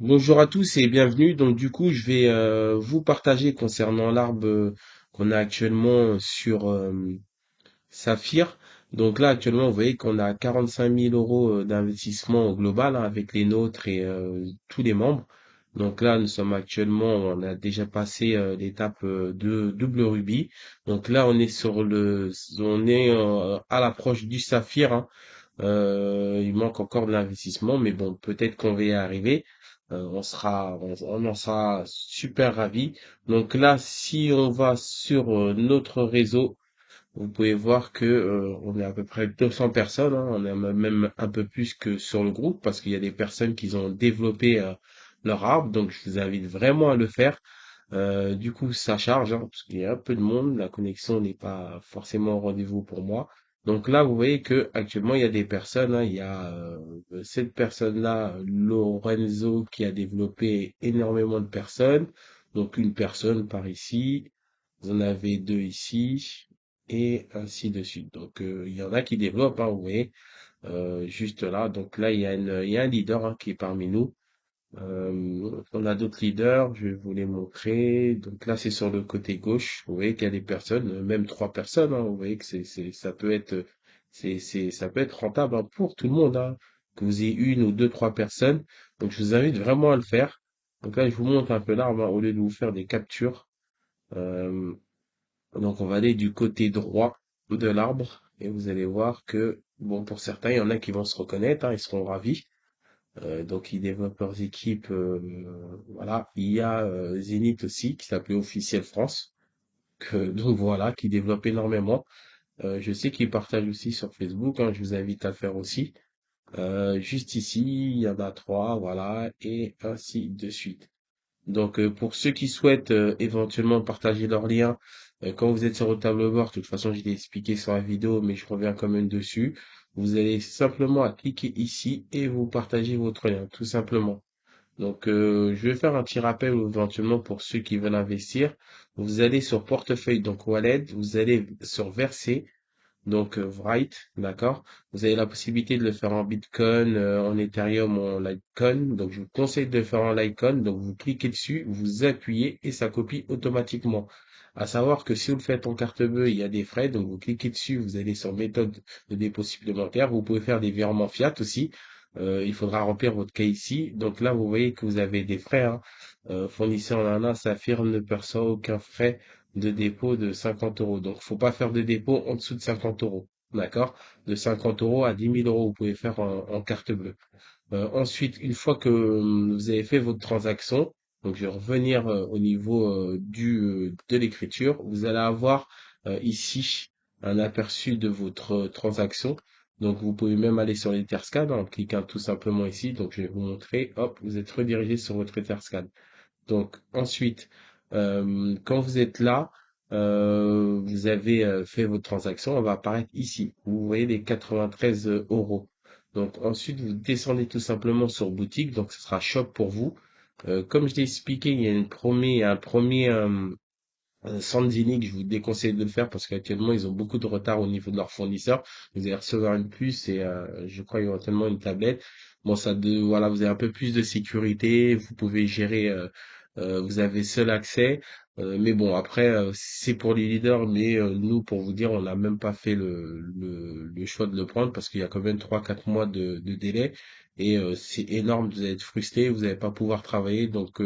Bonjour à tous et bienvenue. Donc du coup, je vais vous partager concernant l'arbre qu'on a actuellement sur Saphir. Donc là, actuellement, vous voyez qu'on a 45 000 euros d'investissement au global, hein, avec les nôtres et tous les membres. Donc là, nous sommes actuellement, on a déjà passé l'étape de double rubis. Donc là, on est à l'approche du Saphir, hein. Il manque encore de l'investissement, mais bon, peut-être qu'on va y arriver. On en sera super ravis. Donc là, si on va sur notre réseau, vous pouvez voir que on est à peu près 200 personnes, hein. On est même un peu plus que sur le groupe parce qu'il y a des personnes qui ont développé leur arbre. Donc je vous invite vraiment à le faire. Du coup, ça charge, hein, parce qu'il y a un peu de monde, la connexion n'est pas forcément au rendez-vous pour moi. Donc là, vous voyez que actuellement, il y a des personnes, hein, il y a cette personne-là, Lorenzo, qui a développé énormément de personnes. Donc une personne par ici, vous en avez deux ici, et ainsi de suite. Donc il y en a qui développent, hein, vous voyez, juste là. Donc là, il y a un leader, hein, qui est parmi nous. On a d'autres leaders, je vais vous les montrer. Donc là, c'est sur le côté gauche. Vous voyez qu'il y a des personnes, même trois personnes, hein. Vous voyez que ça peut être, ça peut être rentable, hein, pour tout le monde, hein. Que vous ayez une ou deux, trois personnes. Donc, je vous invite vraiment à le faire. Donc là, je vous montre un peu l'arbre, hein, au lieu de vous faire des captures. Euh, donc, on va aller du côté droit de l'arbre et vous allez voir que, bon, pour certains, il y en a qui vont se reconnaître, hein, ils seront ravis. Donc ils développent leurs équipes. Voilà. Il y a Zenith aussi qui s'appelait Officiel France. Donc voilà, qui développe énormément. Je sais qu'ils partagent aussi sur Facebook, hein, je vous invite à le faire aussi. Juste ici, il y en a trois, voilà, et ainsi de suite. Donc pour ceux qui souhaitent éventuellement partager leurs liens, quand vous êtes sur votre tableau de bord, de toute façon je l'ai expliqué sur la vidéo, mais je reviens quand même dessus. Vous allez simplement à cliquer ici et vous partagez votre lien, tout simplement. Donc je vais faire un petit rappel éventuellement pour ceux qui veulent investir. Vous allez sur portefeuille, donc wallet, vous allez sur verser, donc Wright, d'accord? Vous avez la possibilité de le faire en Bitcoin, en Ethereum ou en Litecoin. Donc je vous conseille de le faire en Litecoin. Donc vous cliquez dessus, vous appuyez et ça copie automatiquement. À savoir que si vous le faites en carte bleue, il y a des frais. Donc vous cliquez dessus, vous allez sur méthode de dépôt supplémentaire. Vous pouvez faire des virements fiat aussi. Il faudra remplir votre cas ici. Donc là, vous voyez que vous avez des frais, hein. Fournisseur Nana s'affirme ne perçoit aucun frais de dépôt de 50 euros. Donc, faut pas faire de dépôt en dessous de 50 euros. D'accord? De 50 euros à 10 000 euros, vous pouvez faire en carte bleue. Ensuite, une fois que vous avez fait votre transaction, donc je vais revenir au niveau de l'écriture, vous allez avoir ici un aperçu de votre transaction. Donc, vous pouvez même aller sur l'Etherscan en cliquant tout simplement ici. Donc, je vais vous montrer. Hop, vous êtes redirigé sur votre Etherscan. Donc ensuite, quand vous êtes là, vous avez fait votre transaction, on va apparaître ici. Vous voyez les 93 euros. Donc ensuite, vous descendez tout simplement sur boutique, donc ce sera shop pour vous. Comme je l'ai expliqué, il y a un premier Sandini que je vous déconseille de le faire parce qu'actuellement ils ont beaucoup de retard au niveau de leurs fournisseurs. Vous allez recevoir une puce et je crois éventuellement une tablette. Bon, voilà, vous avez un peu plus de sécurité, vous pouvez gérer, vous avez seul accès. Mais bon, après, c'est pour les leaders, mais nous, pour vous dire, on n'a même pas fait le choix de le prendre parce qu'il y a quand même 3 4 mois de délai. Et c'est énorme, vous allez être frustré, vous n'allez pas pouvoir travailler donc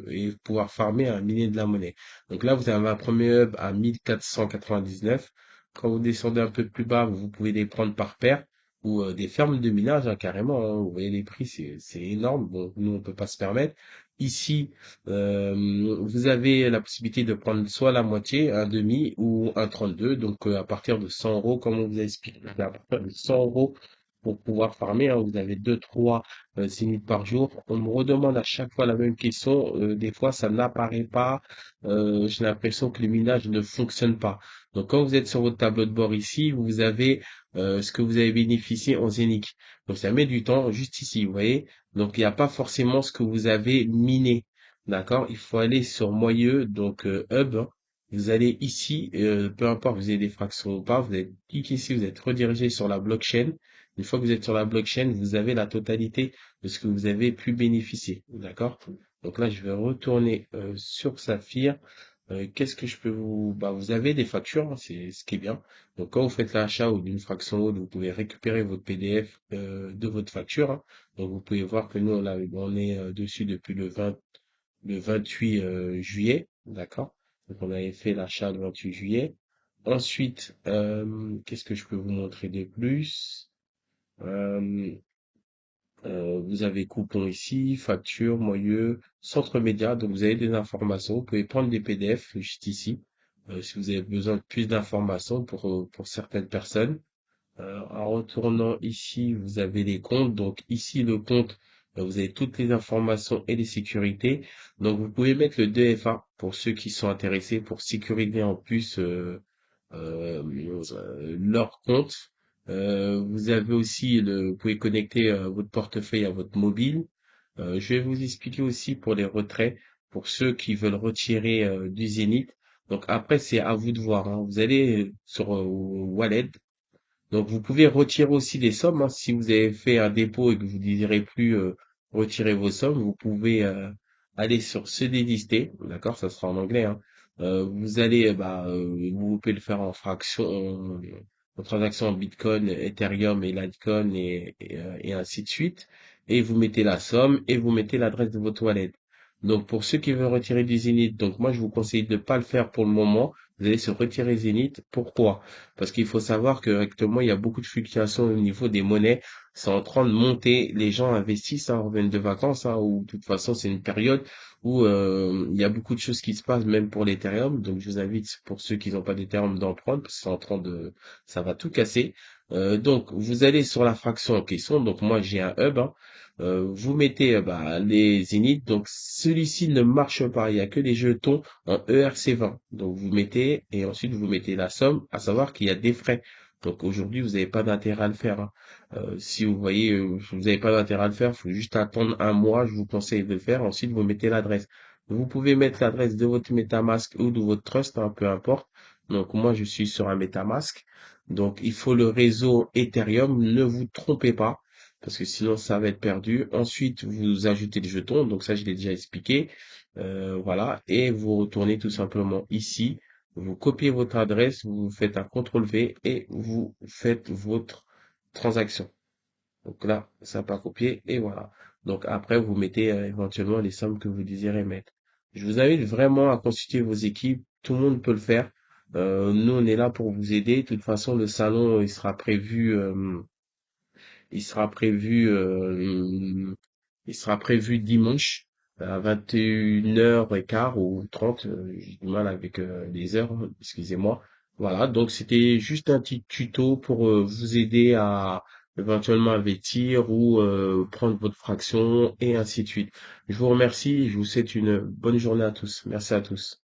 et pouvoir farmer à miner de la monnaie. Donc là, vous avez un premier hub à 1499. Quand vous descendez un peu plus bas, vous pouvez les prendre par paire ou des fermes de minage, hein, carrément, hein. Vous voyez les prix, c'est énorme. Bon, nous, on peut pas se permettre. Ici, vous avez la possibilité de prendre soit la moitié, un demi ou un 32. Donc à partir de 100 euros, comme on vous a expliqué, à partir de 100 euros pour pouvoir farmer, hein. Vous avez deux, trois zéniths par jour. On me redemande à chaque fois la même question. Des fois, ça n'apparaît pas. J'ai l'impression que le minage ne fonctionne pas. Donc, quand vous êtes sur votre tableau de bord ici, vous avez ce que vous avez bénéficié en zénith. Donc, ça met du temps juste ici, vous voyez. Donc, il n'y a pas forcément ce que vous avez miné. D'accord? Il faut aller sur Moyeu, donc Hub, hein. Vous allez ici, peu importe vous avez des fractions ou pas, vous allez cliquer ici, vous êtes redirigé sur la blockchain Une fois que vous êtes sur la blockchain, vous avez la totalité de ce que vous avez pu bénéficier. D'accord? Donc là, je vais retourner sur Saphir. Qu'est-ce que je peux vous... Bah, vous avez des factures, hein, c'est ce qui est bien. Donc quand vous faites l'achat ou d'une fraction haute, vous pouvez récupérer votre PDF de votre facture, hein. Donc vous pouvez voir que nous, on est dessus depuis le 28 juillet, d'accord? Donc on avait fait l'achat le 28 juillet. Ensuite, qu'est-ce que je peux vous montrer de plus? Euh, vous avez coupon ici, facture, moyeu, centre média. Donc vous avez des informations. Vous pouvez prendre des PDF juste ici, si vous avez besoin de plus d'informations pour certaines personnes. En retournant ici, vous avez les comptes. Donc ici, le compte, vous avez toutes les informations et les sécurités. Donc vous pouvez mettre le 2FA pour ceux qui sont intéressés pour sécuriser en plus leur compte. Vous avez aussi vous pouvez connecter votre portefeuille à votre mobile. Je vais vous expliquer aussi pour les retraits, pour ceux qui veulent retirer du Zénith. Donc après, c'est à vous de voir, hein. Vous allez sur Wallet, donc vous pouvez retirer aussi des sommes, hein. Si vous avez fait un dépôt et que vous ne désirez plus retirer vos sommes, vous pouvez aller sur se délister, d'accord, ça sera en anglais, hein. Vous allez, vous pouvez le faire en fraction, en transaction en Bitcoin, Ethereum et Litecoin et ainsi de suite. Et vous mettez la somme et vous mettez l'adresse de votre wallet. Donc pour ceux qui veulent retirer du Zénith, donc moi je vous conseille de ne pas le faire pour le moment. Vous allez se retirer Zénith. Pourquoi? Parce qu'il faut savoir qu'actuellement, il y a beaucoup de fluctuations au niveau des monnaies. C'est en train de monter. Les gens investissent, hein, reviennent de vacances, hein, ou de toute façon, c'est une période où il y a beaucoup de choses qui se passent, même pour l'Ethereum. Donc, je vous invite, pour ceux qui n'ont pas d'Ethereum, d'en prendre, parce que c'est en train de... Ça va tout casser. Donc, vous allez sur la fraction en question. Donc, moi, j'ai un hub, hein. Vous mettez les Zenith. Donc, celui-ci ne marche pas. Il n'y a que des jetons en ERC20. Donc vous mettez et ensuite vous mettez la somme, à savoir qu'il y a des frais. Donc aujourd'hui vous n'avez pas d'intérêt à le faire, hein. Si vous voyez vous n'avez pas d'intérêt à le faire, il faut juste attendre un mois. Je vous conseille de le faire. Ensuite vous mettez l'adresse. Vous pouvez mettre l'adresse de votre MetaMask ou de votre Trust, hein, peu importe. Donc moi je suis sur un MetaMask. Donc il faut le réseau Ethereum. Ne vous trompez pas parce que sinon ça va être perdu. Ensuite vous ajoutez les jetons. Donc ça je l'ai déjà expliqué. Voilà, et vous retournez tout simplement ici, vous copiez votre adresse, vous faites un CTRL-V et vous faites votre transaction. Donc là, ça n'a pas copié et voilà. Donc après, vous mettez éventuellement les sommes que vous désirez mettre. Je vous invite vraiment à consulter vos équipes. Tout le monde peut le faire. Nous, on est là pour vous aider. De toute façon, le salon, il sera prévu dimanche à 21h15 ou 30. J'ai du mal avec les heures, excusez-moi. Voilà, donc c'était juste un petit tuto pour vous aider à éventuellement investir ou prendre votre fraction et ainsi de suite. Je vous remercie, je vous souhaite une bonne journée à tous. Merci à tous.